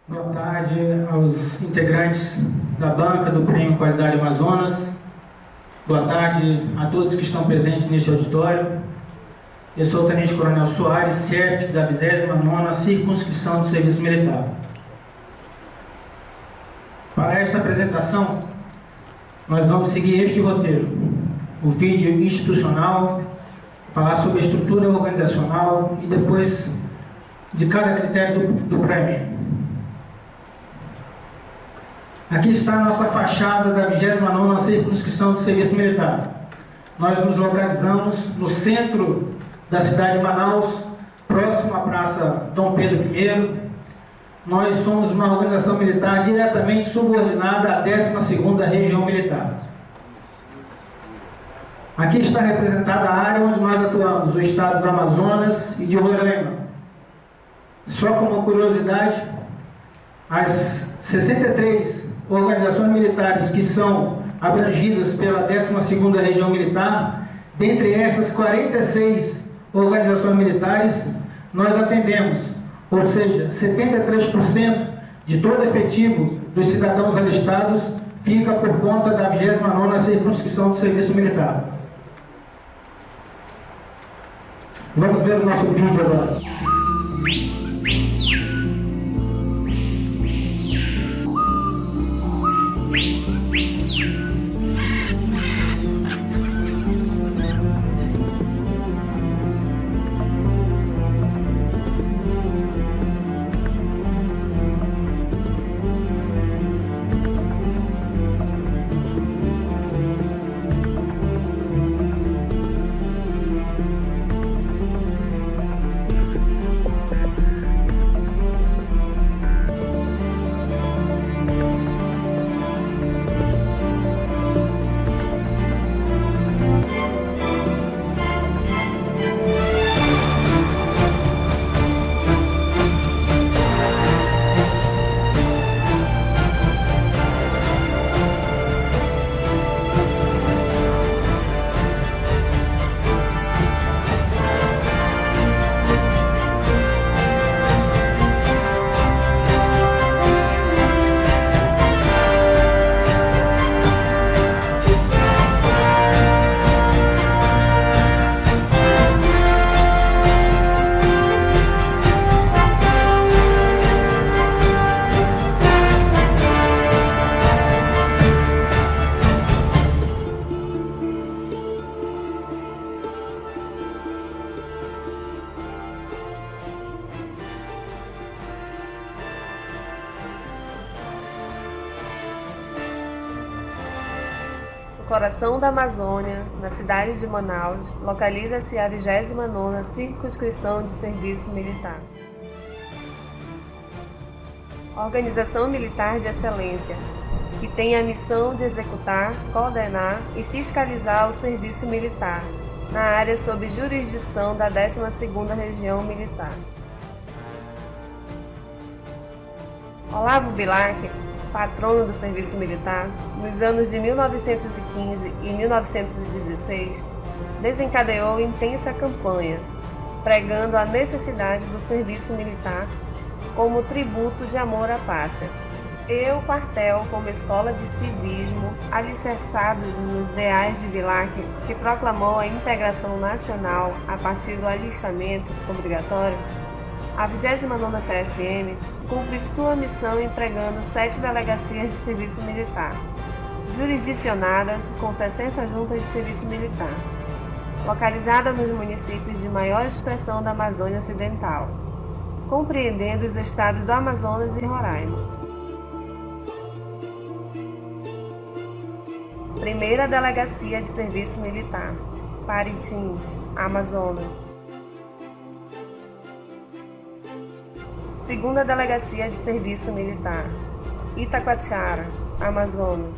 Boa tarde aos integrantes da banca do Prêmio Qualidade Amazonas. Boa tarde a todos que estão presentes neste auditório. Eu sou o Tenente Coronel Soares, chefe da 29ª Circunscrição do Serviço Militar. Para esta apresentação, nós vamos seguir este roteiro. O vídeo institucional, falar sobre a estrutura organizacional e depois de cada critério do prêmio. Aqui está a nossa fachada da 29ª Circunscrição do Serviço Militar. Nós nos localizamos no centro da cidade de Manaus, próximo à Praça Dom Pedro I. Nós somos uma organização militar diretamente subordinada à 12ª Região Militar. Aqui está representada a área onde nós atuamos, o estado do Amazonas e de Roraima. Só como curiosidade, as 63 organizações militares que são abrangidas pela 12ª Região Militar, dentre estas 46 organizações militares, nós atendemos, ou seja, 73% de todo efetivo dos cidadãos alistados fica por conta da 29ª Circunscrição do Serviço Militar. Vamos ver o nosso vídeo agora. No coração da Amazônia, na cidade de Manaus, localiza-se a 29ª Circunscrição de Serviço Militar. Organização militar de excelência, que tem a missão de executar, coordenar e fiscalizar o serviço militar, na área sob jurisdição da 12ª Região Militar. Olavo Bilac, patrono do serviço militar, nos anos de 1915 e 1916, desencadeou intensa campanha, pregando a necessidade do serviço militar como tributo de amor à pátria. E o quartel como escola de civismo, alicerçados nos ideais de Bilac, que proclamou a integração nacional a partir do alistamento obrigatório, a 29ª CSM cumpre sua missão entregando 7 delegacias de serviço militar, jurisdicionadas com 60 juntas de serviço militar. localizada nos municípios de maior expressão da Amazônia Ocidental, compreendendo os estados do Amazonas e Roraima. Primeira Delegacia de Serviço Militar, Parintins, Amazonas. Segunda Delegacia de Serviço Militar, Itacoatiara, Amazonas.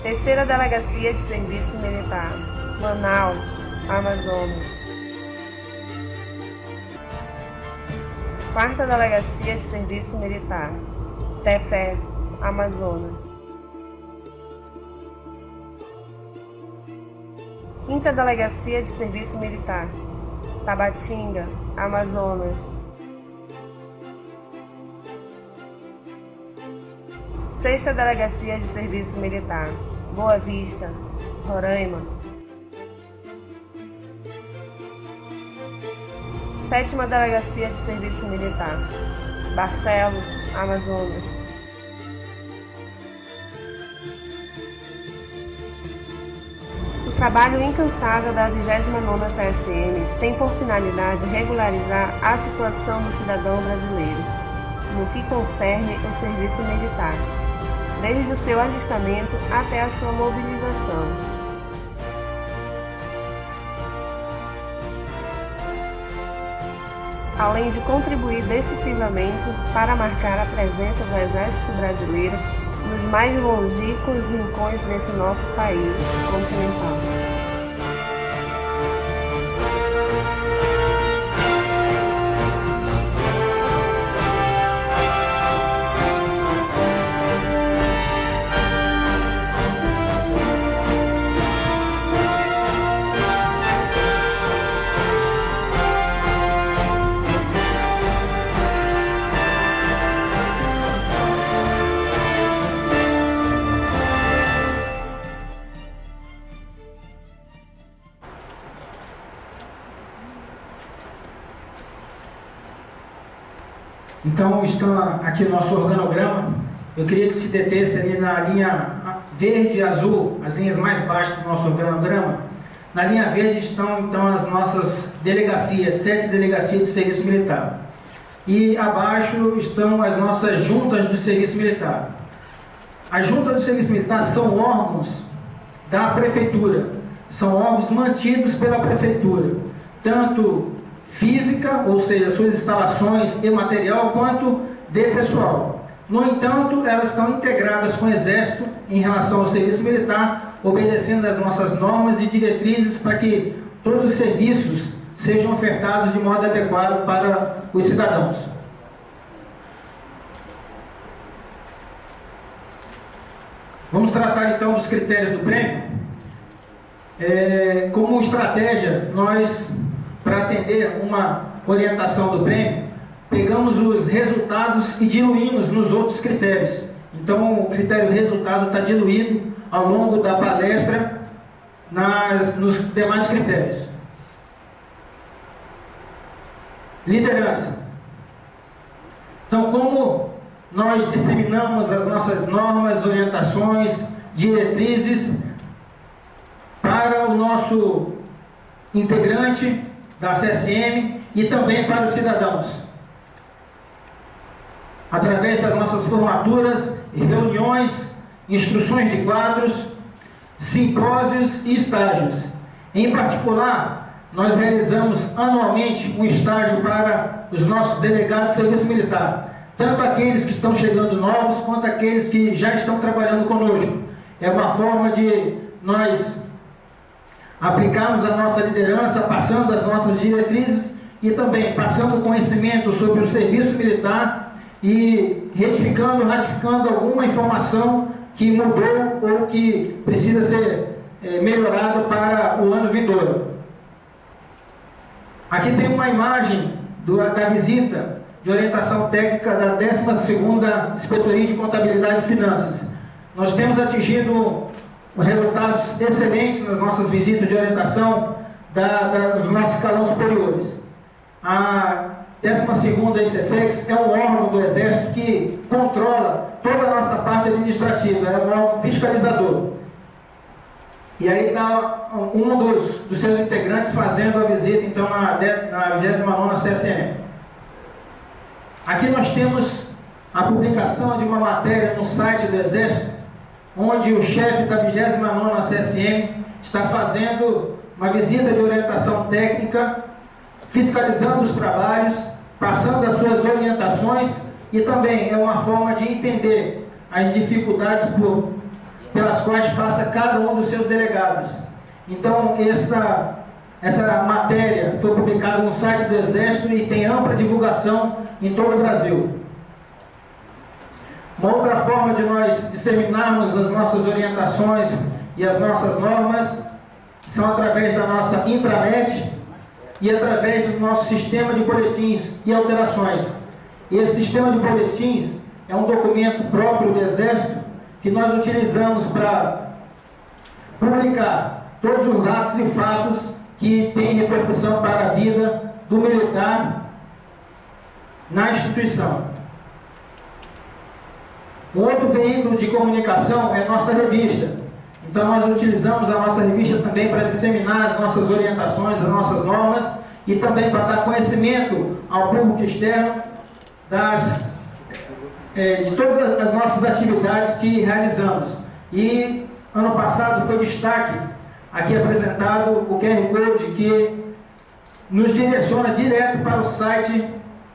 Terceira Delegacia de Serviço Militar, Manaus, Amazonas. Quarta Delegacia de Serviço Militar, Tefé, Amazonas. Quinta Delegacia de Serviço Militar, Tabatinga, Amazonas. Sexta Delegacia de Serviço Militar, Boa Vista, Roraima. Sétima Delegacia de Serviço Militar, Barcelos, Amazonas. O trabalho incansável da 29ª CSM tem por finalidade regularizar a situação do cidadão brasileiro, no que concerne o serviço militar, desde o seu alistamento até a sua mobilização. Além de contribuir decisivamente para marcar a presença do Exército Brasileiro nos mais longínquos rincões desse nosso país continental. Então, está aqui o nosso organograma. Eu queria que se detesse ali na linha verde e azul, as linhas mais baixas do nosso organograma. Na linha verde estão, então, as nossas delegacias, 7 delegacias de serviço militar. E abaixo estão as nossas juntas do serviço militar. As juntas do serviço militar são órgãos da prefeitura, são órgãos mantidos pela prefeitura, tanto física, ou seja, suas instalações e material, quanto de pessoal. No entanto, elas estão integradas com o Exército em relação ao serviço militar, obedecendo às nossas normas e diretrizes para que todos os serviços sejam ofertados de modo adequado para os cidadãos. Vamos tratar então dos critérios do prêmio. Como estratégia, nós, para atender uma orientação do prêmio, pegamos os resultados e diluímos nos outros critérios. Então, o critério resultado está diluído ao longo da palestra nos demais critérios. Liderança. Então, como nós disseminamos as nossas normas, orientações, diretrizes para o nosso integrante da CSM e também para os cidadãos, através das nossas formaturas, reuniões, instruções de quadros, simpósios e estágios. Em particular, nós realizamos anualmente um estágio para os nossos delegados de serviço militar, tanto aqueles que estão chegando novos, quanto aqueles que já estão trabalhando conosco. É uma forma de nós aplicarmos a nossa liderança, passando as nossas diretrizes e também passando conhecimento sobre o serviço militar e ratificando alguma informação que mudou ou que precisa ser melhorada para o ano vindouro. Aqui tem uma imagem da visita de orientação técnica da 12ª Inspetoria de Contabilidade e Finanças. Nós temos atingido resultados excelentes nas nossas visitas de orientação dos nossos escalões superiores. A 12ª ICEFEX é um órgão do Exército que controla toda a nossa parte administrativa, é um órgão fiscalizador. E aí está um dos seus integrantes fazendo a visita, então, na 29ª CSM. Aqui nós temos a publicação de uma matéria no site do Exército, onde o chefe da 29ª CSM está fazendo uma visita de orientação técnica, fiscalizando os trabalhos, passando as suas orientações, e também é uma forma de entender as dificuldades pelas quais passa cada um dos seus delegados. Então, essa matéria foi publicada no site do Exército e tem ampla divulgação em todo o Brasil. Uma outra forma de nós disseminarmos as nossas orientações e as nossas normas são através da nossa intranet e através do nosso sistema de boletins e alterações. Esse sistema de boletins é um documento próprio do Exército que nós utilizamos para publicar todos os atos e fatos que têm repercussão para a vida do militar na instituição. Um outro veículo de comunicação é a nossa revista. Então nós utilizamos a nossa revista também para disseminar as nossas orientações, as nossas normas, e também para dar conhecimento ao público externo de todas as nossas atividades que realizamos. E ano passado foi destaque aqui apresentado o QR Code, que nos direciona direto para o site,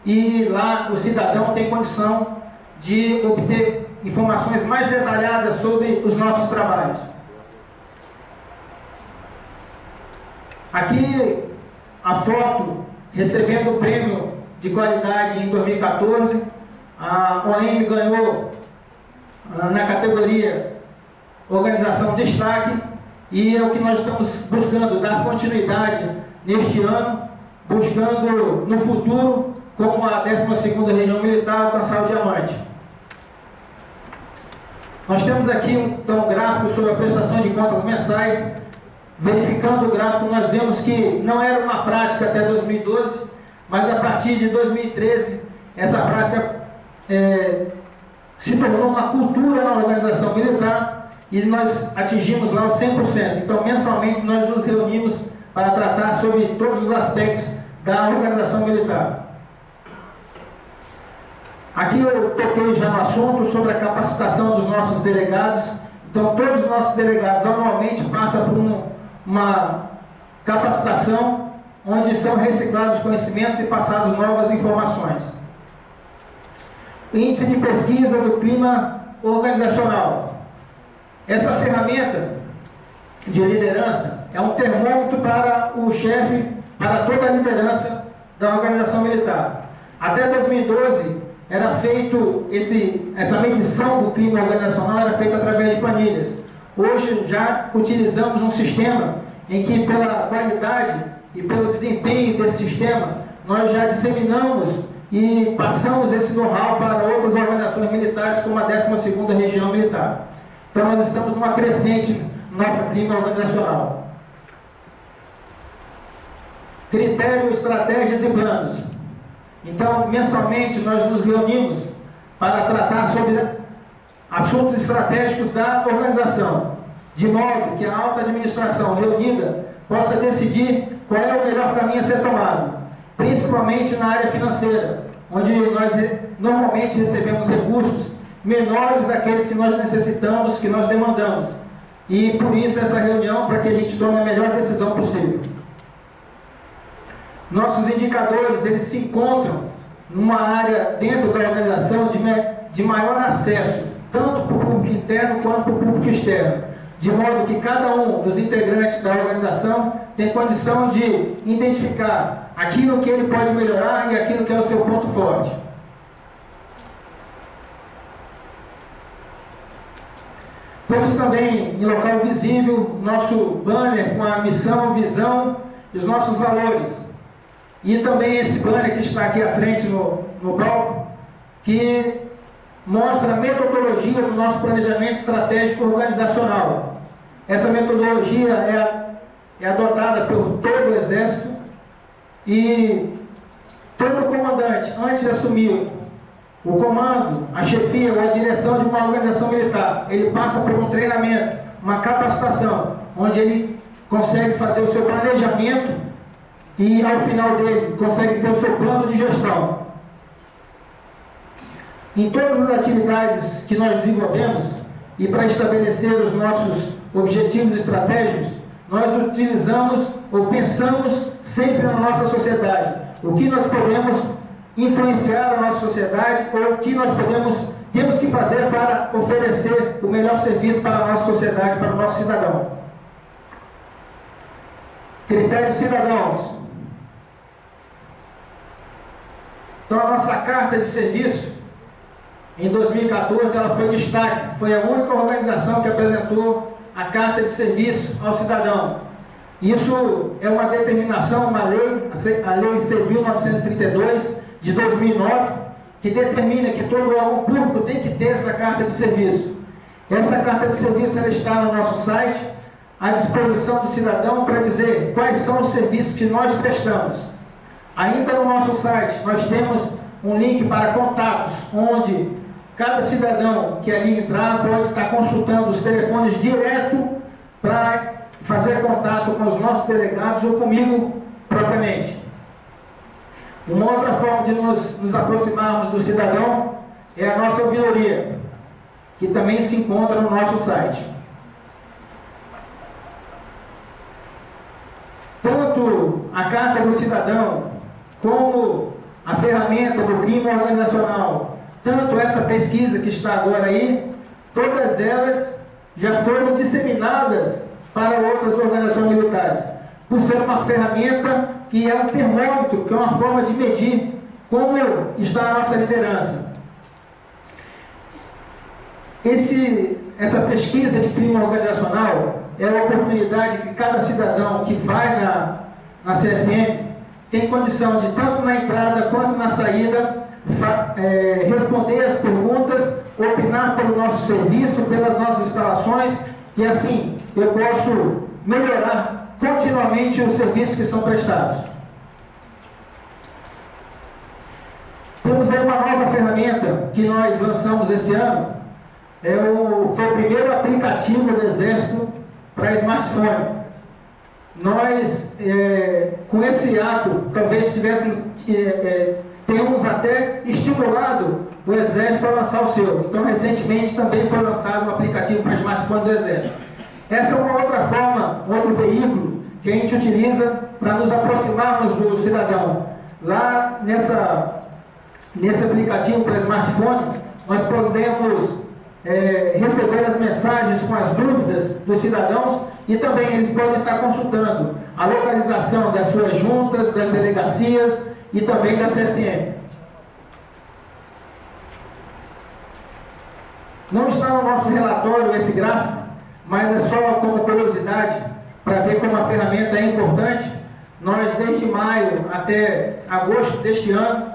e lá o cidadão tem condição de obter informações mais detalhadas sobre os nossos trabalhos. Aqui a foto recebendo o prêmio de qualidade em 2014. A OAM ganhou na categoria Organização Destaque, e é o que nós estamos buscando, dar continuidade neste ano, buscando no futuro, como a 12ª Região Militar, alcançar o diamante. Nós temos aqui então um gráfico sobre a prestação de contas mensais. Verificando o gráfico, nós vemos que não era uma prática até 2012, mas a partir de 2013, essa prática se tornou uma cultura na organização militar, e nós atingimos lá os 100%. Então, mensalmente, nós nos reunimos para tratar sobre todos os aspectos da organização militar. Aqui eu toquei já no assunto sobre a capacitação dos nossos delegados. Então, todos os nossos delegados anualmente passam por uma capacitação onde são reciclados conhecimentos e passadas novas informações. Índice de pesquisa do clima organizacional. Essa ferramenta de liderança é um termômetro para o chefe, para toda a liderança da organização militar. Até 2012 era feito essa medição do clima organizacional era feita através de planilhas. Hoje já utilizamos um sistema em que, pela qualidade e pelo desempenho desse sistema, nós já disseminamos e passamos esse know-how para outras organizações militares, como a 12ª Região Militar. Então nós estamos numa crescente no nosso clima organizacional. Critérios, estratégias e planos. Então, mensalmente, nós nos reunimos para tratar sobre assuntos estratégicos da organização, de modo que a alta administração reunida possa decidir qual é o melhor caminho a ser tomado, principalmente na área financeira, onde nós normalmente recebemos recursos menores daqueles que nós necessitamos, que nós demandamos. E por isso essa reunião, para que a gente tome a melhor decisão possível. Nossos indicadores, eles se encontram numa área dentro da organização de maior acesso, tanto para o público interno quanto para o público externo, de modo que cada um dos integrantes da organização tem condição de identificar aquilo que ele pode melhorar e aquilo que é o seu ponto forte. Temos também em local visível nosso banner com a missão, visão e os nossos valores. E também esse banner que está aqui à frente no palco, que mostra a metodologia do nosso planejamento estratégico organizacional. Essa metodologia é adotada por todo o Exército, e todo comandante, antes de assumir o comando, a chefia ou a direção de uma organização militar, ele passa por um treinamento uma capacitação, onde ele consegue fazer o seu planejamento e, ao final dele, consegue ter o seu plano de gestão. Em todas as atividades que nós desenvolvemos e para estabelecer os nossos objetivos estratégicos, nós utilizamos ou pensamos sempre na nossa sociedade. O que nós podemos influenciar a nossa sociedade ou o que nós temos que fazer para oferecer o melhor serviço para a nossa sociedade, para o nosso cidadão. Critérios cidadãos. Então, a nossa carta de serviço, em 2014, ela foi destaque. Foi a única organização que apresentou a carta de serviço ao cidadão. Isso é uma determinação, uma lei, a Lei 6.932, de 2009, que determina que todo órgão público tem que ter essa carta de serviço. Essa carta de serviço ela está no nosso site, à disposição do cidadão para dizer quais são os serviços que nós prestamos. Ainda no nosso site, nós temos um link para contatos, onde cada cidadão que ali entrar pode estar consultando os telefones direto para fazer contato com os nossos delegados ou comigo propriamente. Uma outra forma de nos aproximarmos do cidadão é a nossa ouvidoria, que também se encontra no nosso site. Tanto a Carta do Cidadão, como a ferramenta do crime organizacional, tanto essa pesquisa que está agora aí, todas elas já foram disseminadas para outras organizações militares, por ser uma ferramenta que é um termômetro, que é uma forma de medir como está a nossa liderança. Essa pesquisa de crime organizacional é uma oportunidade que cada cidadão que vai na CSM tem condição de, tanto na entrada quanto na saída, responder as perguntas, opinar pelo nosso serviço, pelas nossas instalações, e assim eu posso melhorar continuamente os serviços que são prestados. Temos aí uma nova ferramenta que nós lançamos esse ano, foi o primeiro aplicativo do Exército para smartphone. Nós, com esse ato, talvez tenhamos até estimulado o Exército a lançar o seu. Então, recentemente também foi lançado um aplicativo para smartphone do Exército. Essa é uma outra forma, um outro veículo que a gente utiliza para nos aproximarmos do cidadão. Lá nesse aplicativo para smartphone, nós podemos receber as mensagens com as dúvidas dos cidadãos e também eles podem estar consultando a localização das suas juntas, das delegacias e também da CSM. Não está no nosso relatório esse gráfico, mas é só como curiosidade para ver como a ferramenta é importante. Nós, desde maio até agosto deste ano,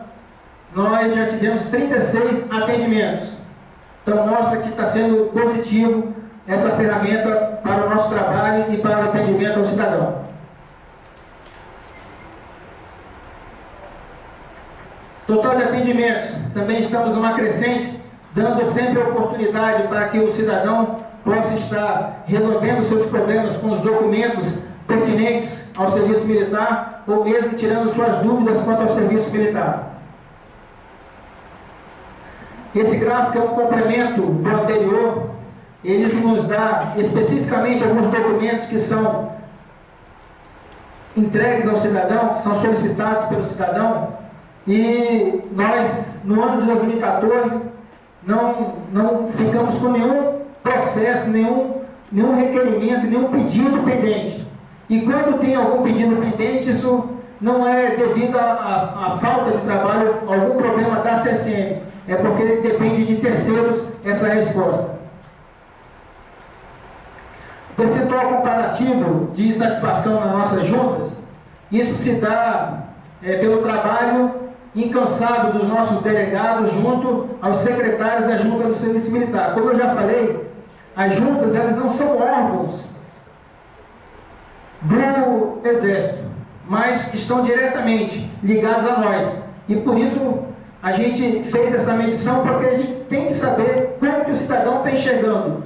nós já tivemos 36 atendimentos. Então mostra que está sendo positivo essa ferramenta para o nosso trabalho e para o atendimento ao cidadão. Total de atendimentos, também estamos numa crescente, dando sempre a oportunidade para que o cidadão possa estar resolvendo seus problemas com os documentos pertinentes ao serviço militar ou mesmo tirando suas dúvidas quanto ao serviço militar. Esse gráfico é um complemento do anterior. Ele nos dá especificamente alguns documentos que são entregues ao cidadão, que são solicitados pelo cidadão. E nós, no ano de 2014, não ficamos com nenhum processo, nenhum requerimento, nenhum pedido pendente. E quando tem algum pedido pendente, isso não é devido à falta de trabalho, algum problema da CSM. É porque depende de terceiros essa resposta. Percentual comparativo de satisfação nas nossas juntas, isso se dá pelo trabalho incansável dos nossos delegados junto aos secretários da Junta do Serviço Militar. Como eu já falei, as juntas elas não são órgãos do Exército, mas estão diretamente ligados a nós. E por isso a gente fez essa medição, porque a gente tem que saber como que o cidadão está enxergando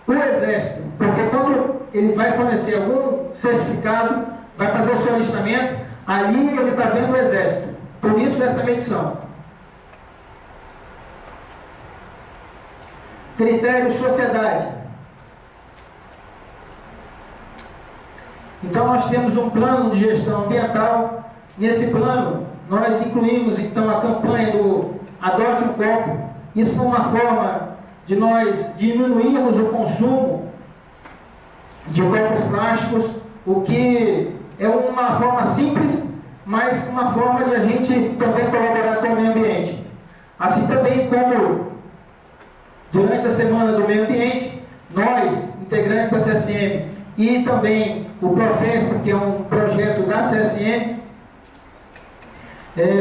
o Exército, porque quando ele vai fornecer algum certificado, vai fazer o seu alistamento, ali ele está vendo o Exército. Por isso essa medição. Critério sociedade. Então nós temos um plano de gestão ambiental. Nesse plano nós incluímos então a campanha do Adote um Copo. Isso foi uma forma de nós diminuirmos o consumo de copos plásticos, o que é uma forma simples, mas uma forma de a gente também colaborar com o meio ambiente. Assim também como durante a Semana do Meio Ambiente, nós, integrantes da CSM, e também o Profesp, que é um projeto da CSM,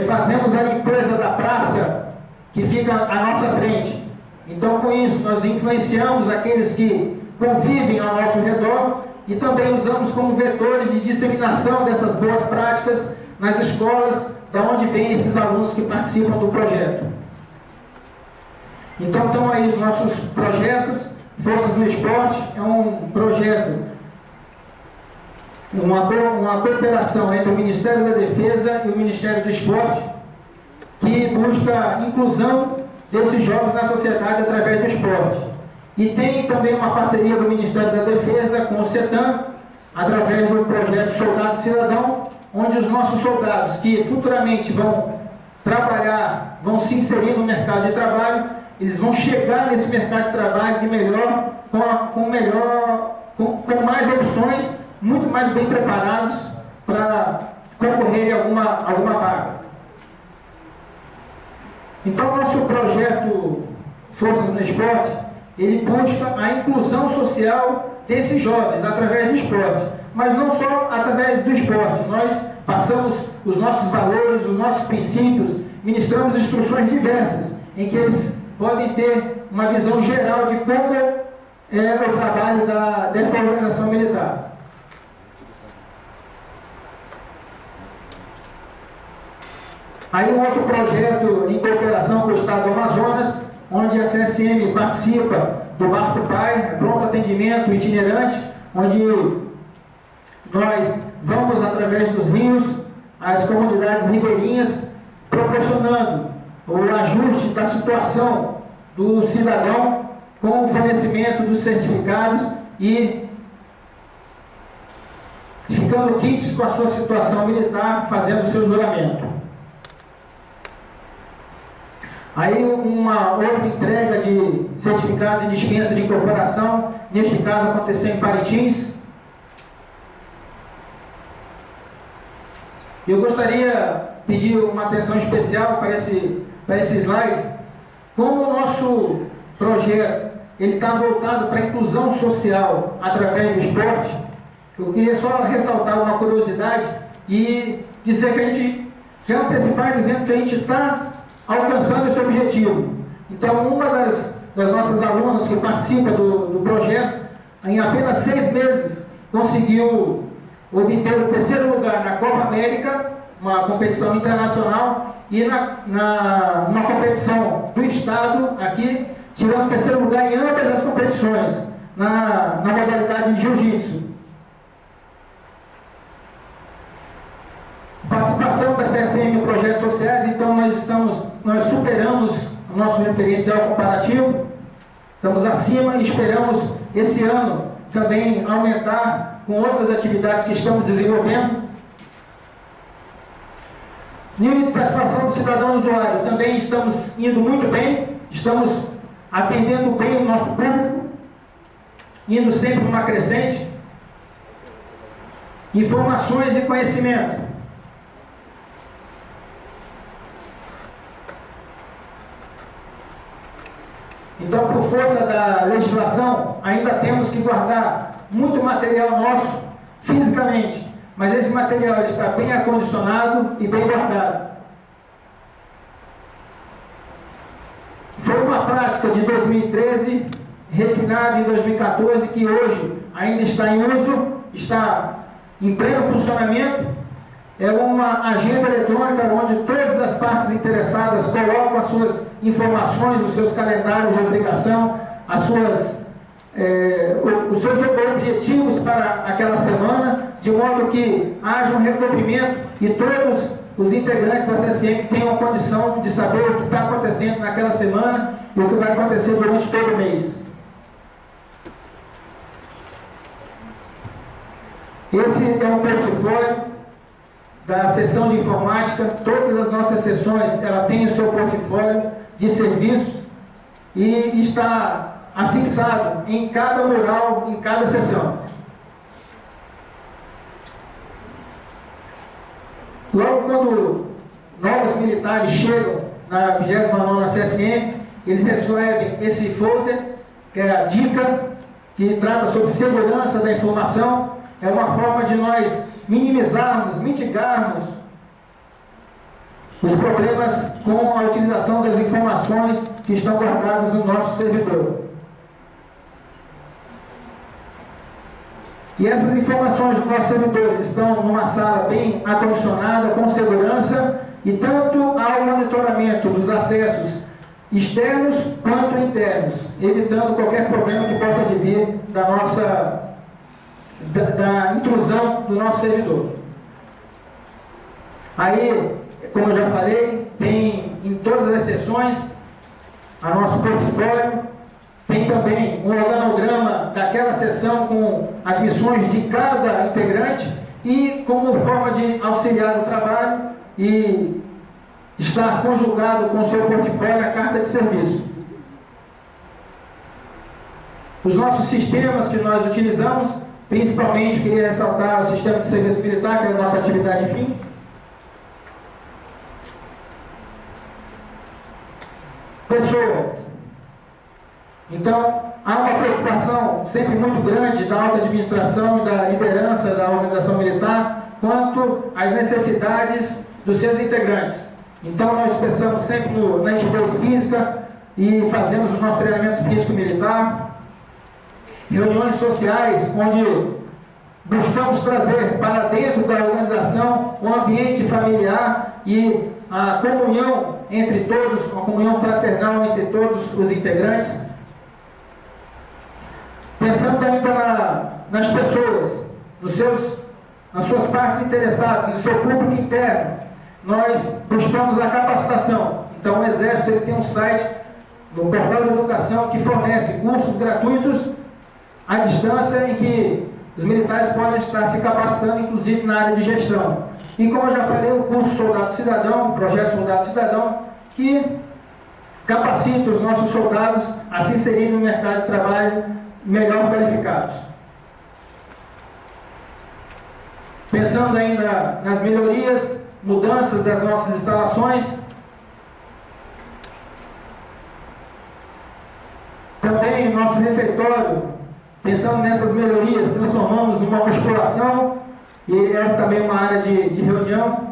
fazemos a limpeza da praça que fica à nossa frente. Então, com isso, nós influenciamos aqueles que convivem ao nosso redor e também usamos como vetores de disseminação dessas boas práticas nas escolas, da onde vêm esses alunos que participam do projeto. Então, estão aí os nossos projetos. Forças no Esporte é um projeto, uma cooperação entre o Ministério da Defesa e o Ministério do Esporte, que busca a inclusão desses jovens na sociedade através do esporte. E tem também uma parceria do Ministério da Defesa com o CETAM, através do projeto Soldado Cidadão, onde os nossos soldados que futuramente vão trabalhar, vão se inserir no mercado de trabalho, eles vão chegar nesse mercado de trabalho de melhor, com mais opções, muito mais bem preparados para concorrer a alguma vaga. Então, nosso projeto Forças no Esporte, ele busca a inclusão social desses jovens através do esporte, mas não só através do esporte. Nós passamos os nossos valores, os nossos princípios, ministramos instruções diversas, em que eles podem ter uma visão geral de como é o trabalho dessa organização militar. Aí um outro projeto em cooperação com o Estado do Amazonas, onde a CSM participa do Barco Pai, pronto atendimento itinerante, onde nós vamos através dos rios, as comunidades ribeirinhas, proporcionando o ajuste da situação do cidadão com o fornecimento dos certificados e ficando quites com a sua situação militar, fazendo o seu juramento. Aí uma outra entrega de certificado de dispensa de incorporação, neste caso aconteceu em Parintins. Eu gostaria de pedir uma atenção especial para esse slide. Como o nosso projeto ele está voltado para a inclusão social através do esporte, eu queria só ressaltar uma curiosidade e dizer que a gente, já antecipar dizendo que a gente está alcançando esse objetivo. Então, uma das nossas alunas que participa do projeto, em apenas 6 meses, conseguiu obter o 3º lugar na Copa América, uma competição internacional, e numa competição do Estado, aqui, tirando o 3º lugar em ambas as competições, na modalidade de Jiu-Jitsu. Participação da CSM em projetos sociais, então nós superamos o nosso referencial comparativo, estamos acima e esperamos esse ano também aumentar com outras atividades que estamos desenvolvendo. Nível de satisfação do cidadão usuário, também estamos indo muito bem, estamos atendendo bem o nosso público, indo sempre numa crescente. Informações e conhecimento. Então, por força da legislação, ainda temos que guardar muito material nosso fisicamente, mas esse material está bem acondicionado e bem guardado. Foi uma prática de 2013, refinada em 2014, que hoje ainda está em uso, está em pleno funcionamento. É uma agenda eletrônica onde todas as partes interessadas colocam as suas informações, os seus calendários de obrigação, as suas os seus objetivos para aquela semana, de modo que haja um recobrimento e todos os integrantes da CSM tenham a condição de saber o que está acontecendo naquela semana e o que vai acontecer durante todo o mês. Esse é um portfólio da seção de informática. Todas as nossas sessões ela tem o seu portfólio de serviços e está afixado em cada mural, em cada sessão. Logo quando novos militares chegam na 29ª CSM, eles recebem esse folder, que é a dica, que trata sobre segurança da informação. É uma forma de nós minimizarmos, mitigarmos os problemas com a utilização das informações que estão guardadas no nosso servidor. E essas informações dos nossos servidores estão numa sala bem acondicionada, com segurança, e tanto há o monitoramento dos acessos externos quanto internos, evitando qualquer problema que possa advir da intrusão do nosso servidor. Aí, como eu já falei, tem em todas as sessões a nosso portfólio, tem também um organograma daquela sessão com as missões de cada integrante e como forma de auxiliar o trabalho e estar conjugado com o seu portfólio a carta de serviço. Os nossos sistemas que nós utilizamos, principalmente queria ressaltar o sistema de serviço militar, que é a nossa atividade fim. Pessoas. Então, há uma preocupação sempre muito grande da alta administração e da liderança da organização militar quanto às necessidades dos seus integrantes. Então, nós pensamos sempre na rigidez física e fazemos o nosso treinamento físico militar. Reuniões sociais, onde buscamos trazer para dentro da organização um ambiente familiar e a comunhão entre todos, uma comunhão fraternal entre todos os integrantes. Pensando ainda nas pessoas, nas suas partes interessadas, no seu público interno, nós buscamos a capacitação. Então, o Exército ele tem um site no portal de educação que fornece cursos gratuitos à distância em que os militares podem estar se capacitando, inclusive na área de gestão. E como eu já falei, o curso Soldado Cidadão, o projeto Soldado Cidadão, que capacita os nossos soldados a se inserir no mercado de trabalho melhor qualificados. Pensando ainda nas melhorias, mudanças das nossas instalações, também o nosso refeitório, pensando nessas melhorias, transformamos numa musculação e é também uma área de reunião.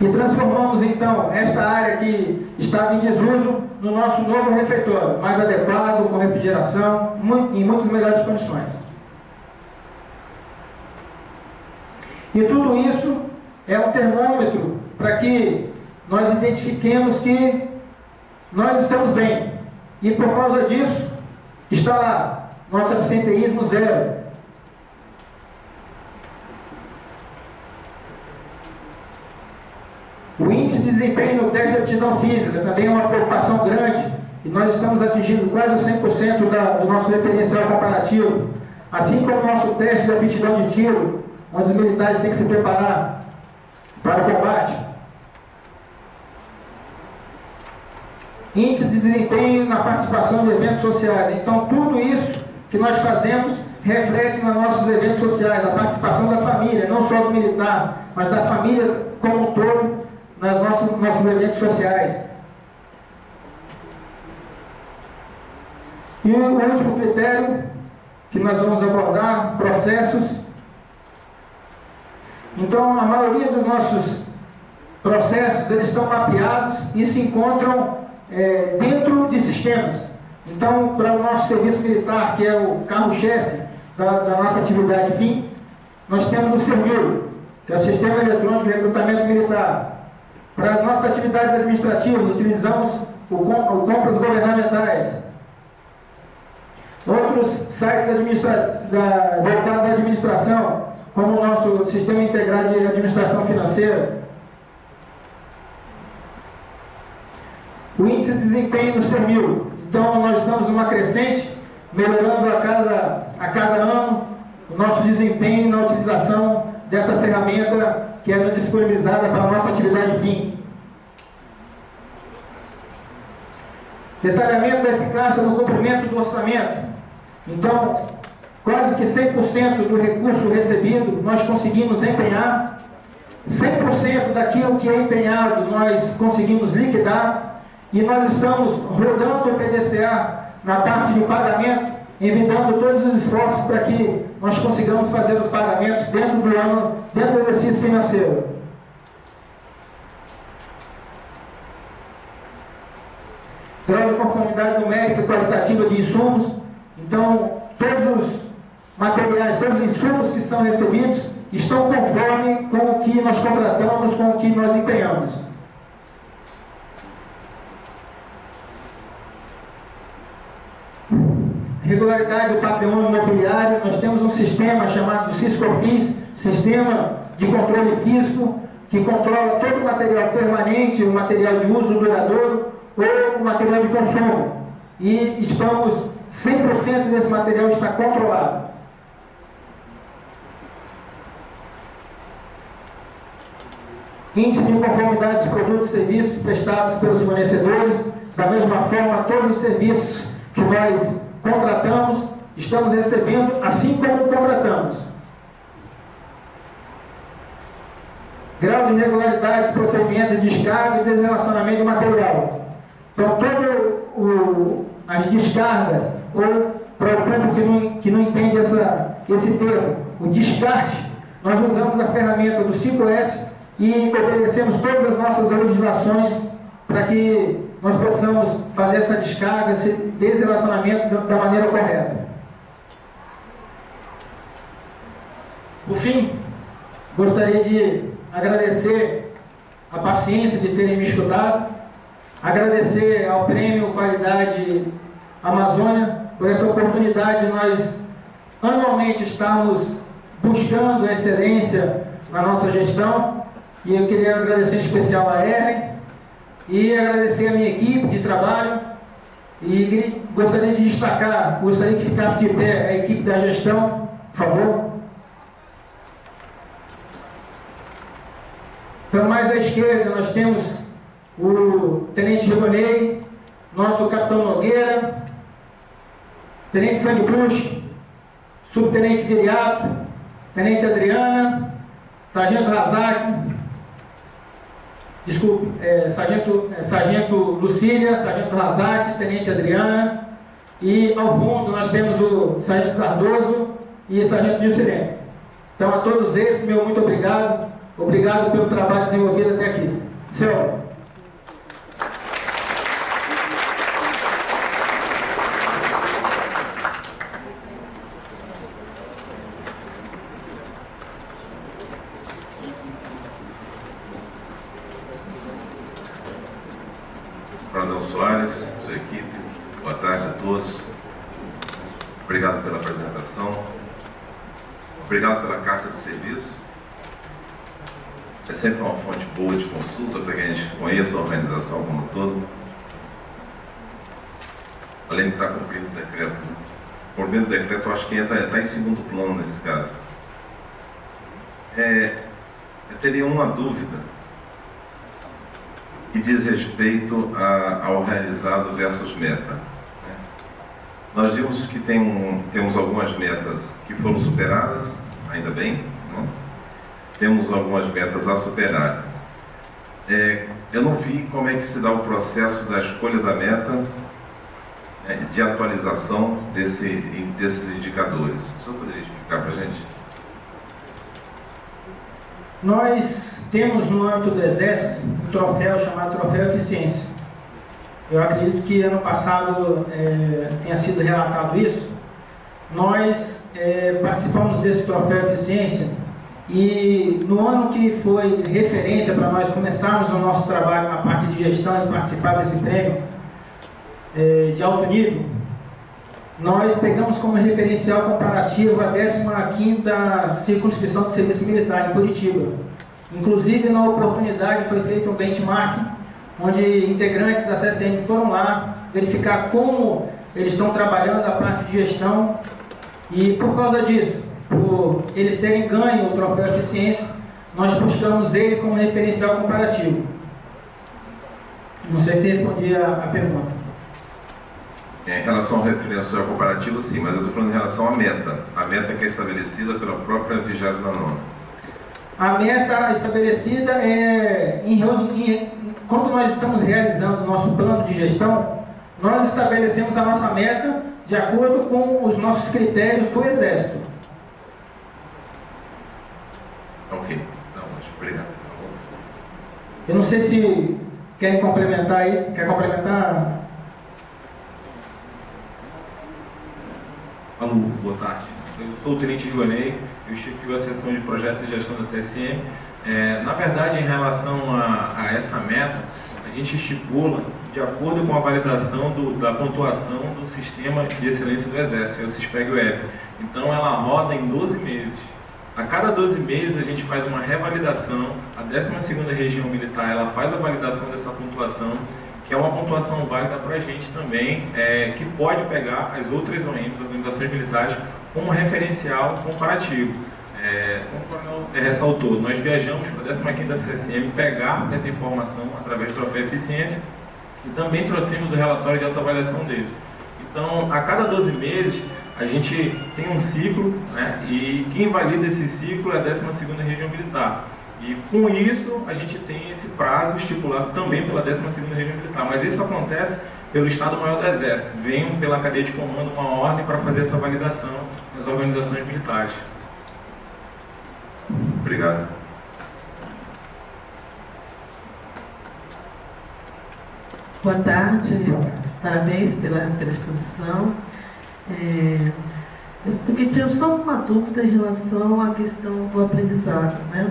E transformamos então esta área que estava em desuso no nosso novo refeitório, mais adequado, com refrigeração, em muitas melhores condições. E tudo isso é um termômetro para que nós identifiquemos que nós estamos bem. E por causa disso, está lá, nosso absenteísmo zero. O índice de desempenho no teste de aptidão física também é uma preocupação grande, e nós estamos atingindo quase 100% do nosso referencial comparativo, assim como o nosso teste de aptidão de tiro, onde os militares têm que se preparar para o combate. Índice de desempenho na participação de eventos sociais. Então, tudo isso que nós fazemos reflete nos nossos eventos sociais, a participação da família, não só do militar, mas da família como um todo, nos nossos eventos sociais. E o último critério que nós vamos abordar, processos. Então, a maioria dos nossos processos, eles estão mapeados e se encontram dentro de sistemas. Então, para o nosso serviço militar, que é o carro-chefe da nossa atividade fim, nós temos o CERMIL, que é o Sistema Eletrônico de Recrutamento Militar. Para as nossas atividades administrativas, utilizamos o compras governamentais. outros sites voltados à administração, como o nosso Sistema Integrado de Administração Financeira. O índice de desempenho no CEMIL. Então, nós estamos numa crescente, melhorando a cada ano o nosso desempenho na utilização dessa ferramenta que é disponibilizada para a nossa atividade fim. Detalhamento da eficácia no cumprimento do orçamento. Então, quase que 100% do recurso recebido nós conseguimos empenhar, 100% daquilo que é empenhado nós conseguimos liquidar, e nós estamos rodando o PDCA na parte de pagamento, envidando todos os esforços para que nós consigamos fazer os pagamentos dentro do ano, dentro do exercício financeiro. Grau de conformidade numérica e qualitativa de insumos. Então, todos os materiais, todos os insumos que são recebidos estão conforme com o que nós contratamos, com o que nós empenhamos. Regularidade do patrimônio imobiliário. Nós temos um sistema chamado SISCOFINS, Sistema de Controle Físico, que controla todo o material permanente, o material de uso duradouro ou o material de consumo. E estamos, 100% desse material está controlado. Índice de conformidade dos produtos e serviços prestados pelos fornecedores. Da mesma forma, todos os serviços que nós contratamos, estamos recebendo assim como contratamos. Grau de regularidade dos procedimentos de descarga e desrelacionamento de material. Então, todas as descargas, ou para o público que não entende esse termo, o descarte, nós usamos a ferramenta do 5S e obedecemos todas as nossas legislações para que nós possamos fazer essa descarga, esse desrelacionamento da maneira correta. Por fim, gostaria de agradecer a paciência de terem me escutado, agradecer ao Prêmio Qualidade Amazônia por essa oportunidade de nós anualmente estamos buscando excelência na nossa gestão, e eu queria agradecer em especial a Ellen e agradecer a minha equipe de trabalho, e gostaria de destacar, gostaria que ficasse de pé a equipe da gestão, por favor. Então, mais à esquerda nós temos o Tenente Ribonei, nosso Capitão Nogueira, Tenente Sanguibush, Subtenente Viriato, Tenente Adriana, Sargento Razak, Sargento Lucília, Sargento Razak, Tenente Adriana, e ao fundo nós temos o Sargento Cardoso e o Sargento Nilcirene. Então, a todos esses, meu muito obrigado. Obrigado pelo trabalho desenvolvido até aqui. Senhor. Coronel Soares, sua equipe, boa tarde a todos. Obrigado pela apresentação. Obrigado pela carta de serviço. É sempre uma fonte boa de consulta para que a gente conheça a organização como um todo. Além de estar cumprindo o decreto, né? Cumprindo o decreto, eu acho que está em segundo plano nesse caso. Eu teria uma dúvida que diz respeito ao realizado versus meta. Né? Nós vimos que temos algumas metas que foram superadas, ainda bem, né? Temos algumas metas a superar. Eu não vi como é que se dá o processo da escolha da meta, de atualização desses indicadores. O senhor poderia explicar para a gente? Nós temos no âmbito do Exército um troféu chamado Troféu Eficiência. Eu acredito que ano passado tenha sido relatado isso. Nós participamos desse Troféu Eficiência, e no ano que foi referência para nós começarmos o nosso trabalho na parte de gestão e participar desse prêmio de alto nível, nós pegamos como referencial comparativo a 15ª circunscrição de serviço militar em Curitiba. Inclusive, na oportunidade, foi feito um benchmarking, onde integrantes da CSM foram lá verificar como eles estão trabalhando a parte de gestão, e por causa disso, por eles terem ganho o troféu Eficiência, nós buscamos ele como referencial comparativo. Não sei se respondi a pergunta. Em relação ao referencial comparativo, sim, mas eu estou falando em relação à meta. A meta que é estabelecida pela própria 29ª. A meta estabelecida é, quando nós estamos realizando o nosso plano de gestão, nós estabelecemos a nossa meta de acordo com os nossos critérios do Exército. Ok, obrigado. Eu não sei se querem complementar aí. Quer complementar? Alô, boa tarde. Eu sou o Tenente Rilonei, eu chefio a seção de projetos e gestão da CSM. Na verdade, em relação a essa meta, a gente estipula de acordo com a validação da pontuação do Sistema de Excelência do Exército, é o SISPEG-WEB. Então, ela roda em 12 meses. A cada 12 meses, a gente faz uma revalidação. A 12ª Região Militar, ela faz a validação dessa pontuação, que é uma pontuação válida para a gente também, que pode pegar as outras OMs, organizações militares, como referencial comparativo. Como o coronel ressaltou, nós viajamos para a 15ª CSM pegar essa informação através do troféu Eficiência e também trouxemos o relatório de autoavaliação dele. Então, a cada 12 meses, a gente tem um ciclo, né, e quem valida esse ciclo é a 12ª Região Militar. E com isso, a gente tem esse prazo estipulado também pela 12ª Região Militar. Mas isso acontece pelo Estado-Maior do Exército. Vem pela cadeia de comando uma ordem para fazer essa validação nas organizações militares. Obrigado. Boa tarde, parabéns pela exposição. Eu tinha só uma dúvida em relação à questão do aprendizado, né?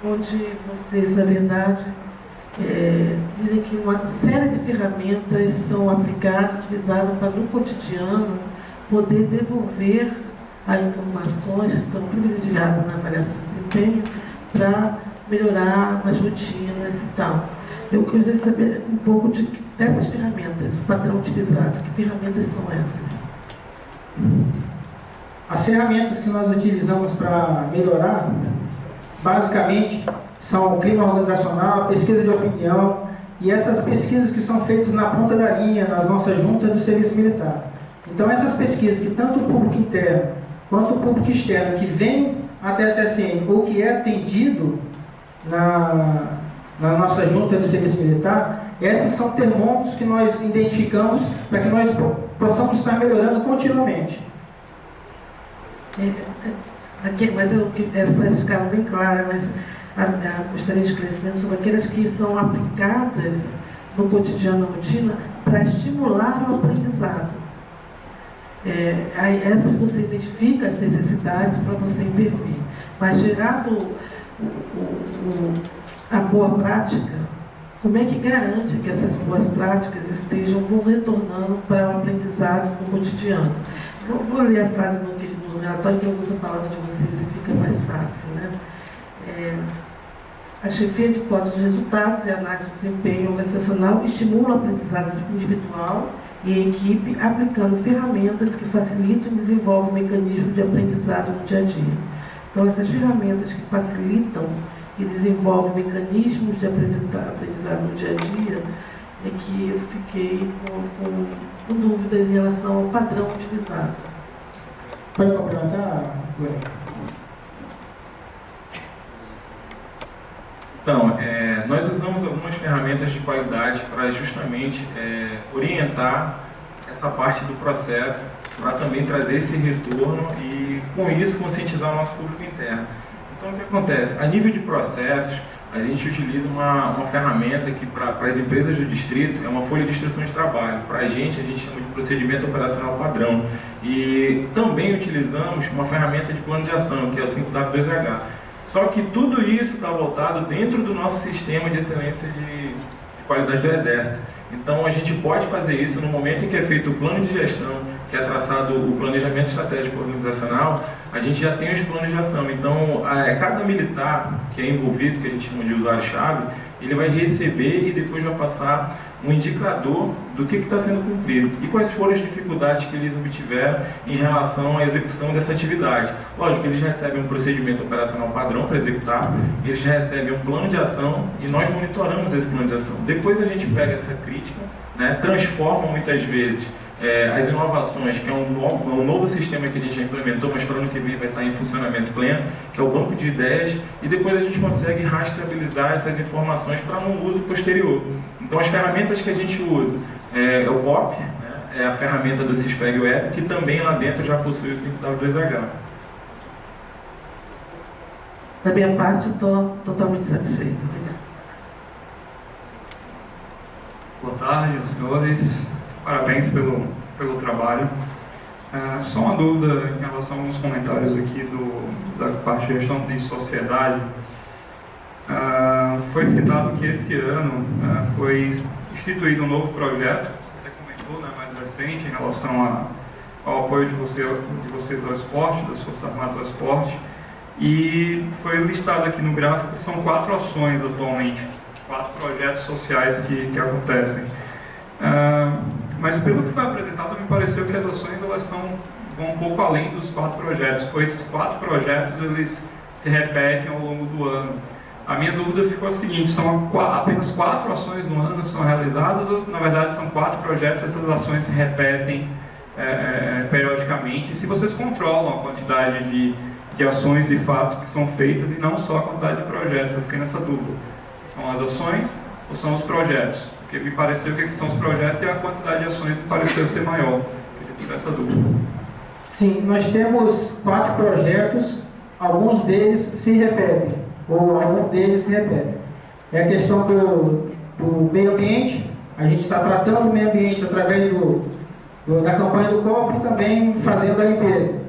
Onde vocês, na verdade, dizem que uma série de ferramentas são aplicadas, utilizadas para, no cotidiano, poder devolver as informações que foram privilegiadas na avaliação de desempenho para melhorar nas rotinas e tal. Eu queria saber um pouco dessas ferramentas, o padrão utilizado. Que ferramentas são essas? As ferramentas que nós utilizamos para melhorar, basicamente, são o clima organizacional, a pesquisa de opinião e essas pesquisas que são feitas na ponta da linha, nas nossas juntas do serviço militar. Então, essas pesquisas que tanto o público interno quanto o público externo que vem até a CSM ou que é atendido na nossa junta do serviço militar, esses são termômetros que nós identificamos para que nós possamos estar melhorando continuamente. Essas ficaram bem claras, mas gostaria de esclarecimento sobre aquelas que são aplicadas no cotidiano, na rotina, para estimular o aprendizado. Essas você identifica as necessidades para você intervir, mas gerado a boa prática, como é que garante que essas boas práticas vão retornando para o aprendizado no cotidiano? Vou ler a frase no relatório, que eu uso a palavra de vocês e fica mais fácil, né? A chefia de hipótese de resultados e análise de desempenho organizacional estimula o aprendizado individual e em equipe, aplicando ferramentas que facilitam e desenvolvem o mecanismo de aprendizado no dia a dia. Então, essas ferramentas que facilitam e desenvolvem mecanismos de aprendizado no dia a dia, é que eu fiquei com dúvida em relação ao padrão utilizado. Pode complementar, Glenn? Então, nós usamos algumas ferramentas de qualidade para justamente orientar essa parte do processo, para também trazer esse retorno e, com isso, conscientizar o nosso público interno. Então, o que acontece? A nível de processos, a gente utiliza uma ferramenta que, para as empresas do distrito, é uma folha de instrução de trabalho. Para a gente chama de procedimento operacional padrão. E também utilizamos uma ferramenta de plano de ação, que é o 5WVH. Só que tudo isso está voltado dentro do nosso sistema de excelência de qualidade do Exército. Então a gente pode fazer isso no momento em que é feito o plano de gestão, que é traçado o planejamento estratégico organizacional, a gente já tem os planos de ação. Então cada militar que é envolvido, que a gente chama de usuário-chave, ele vai receber e depois vai passar um indicador do que está sendo cumprido e quais foram as dificuldades que eles obtiveram em relação à execução dessa atividade. Lógico, eles recebem um procedimento operacional padrão para executar, eles recebem um plano de ação e nós monitoramos esse plano de ação. Depois a gente pega essa crítica, né, transforma muitas vezes as inovações, que é um novo sistema que a gente implementou, mas para o ano que vem vai estar em funcionamento pleno, que é o banco de ideias, e depois a gente consegue rastreabilizar essas informações para um uso posterior. Então as ferramentas que a gente usa é o POP, né, é a ferramenta do CISPEG Web, que também lá dentro já possui o 5W2H. Da minha parte, estou totalmente satisfeito. Obrigada. Boa tarde, senhores. Parabéns pelo trabalho. Só uma dúvida em relação a alguns comentários aqui da parte de gestão de sociedade. Foi citado que esse ano foi instituído um novo projeto, você até comentou, né, mais recente, em relação ao apoio de vocês ao esporte, das Forças Armadas ao esporte, e foi listado aqui no gráfico que são 4 ações atualmente, 4 projetos sociais que acontecem. Mas pelo que foi apresentado, me pareceu que as ações vão um pouco além dos 4 projetos, pois esses 4 projetos eles se repetem ao longo do ano. A minha dúvida ficou a seguinte: são apenas 4 ações no ano que são realizadas, ou na verdade são 4 projetos, essas ações se repetem periodicamente, e se vocês controlam a quantidade de ações de fato que são feitas e não só a quantidade de projetos? Eu fiquei nessa dúvida, se são as ações ou são os projetos, porque me pareceu que são os projetos e a quantidade de ações me pareceu ser maior. Eu tive essa dúvida. Sim, nós temos 4 projetos, alguns deles se repetem, ou algum deles se repete. É a questão do meio ambiente, a gente está tratando o meio ambiente através da campanha do COP e também fazendo a limpeza.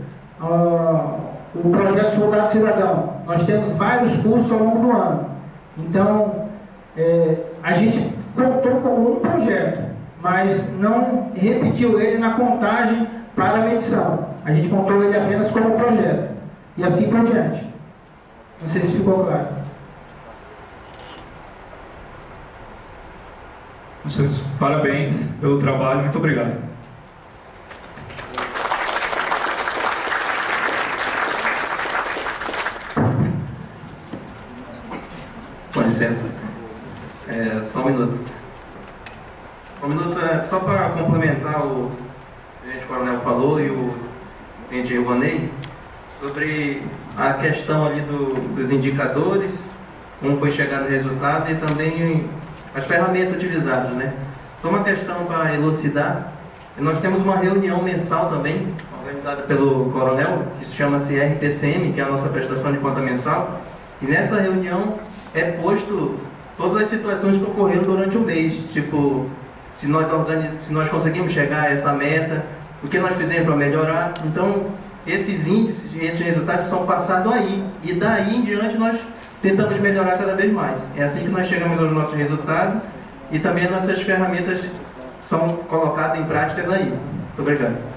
O projeto Soldado Cidadão, nós temos vários cursos ao longo do ano. Então, a gente contou com um projeto, mas não repetiu ele na contagem para a medição. A gente contou ele apenas como projeto. E assim por diante. Não sei se ficou claro. Parabéns pelo trabalho, muito obrigado. Com licença. Só um minuto. Um minuto só para complementar o tenente coronel falou e o tenente Rouanet sobre a questão ali dos indicadores, como foi chegar no resultado e também as ferramentas utilizadas, né? Só uma questão para elucidar. Nós temos uma reunião mensal também, organizada pelo coronel, que chama-se RPCM, que é a nossa prestação de conta mensal, e nessa reunião é posto todas as situações que ocorreram durante o mês, tipo, se nós conseguimos chegar a essa meta, o que nós fizemos para melhorar. Então, esses índices, esses resultados são passados aí, e daí em diante nós tentamos melhorar cada vez mais. É assim que nós chegamos aos nossos resultados, e também as nossas ferramentas são colocadas em práticas aí. Muito obrigado.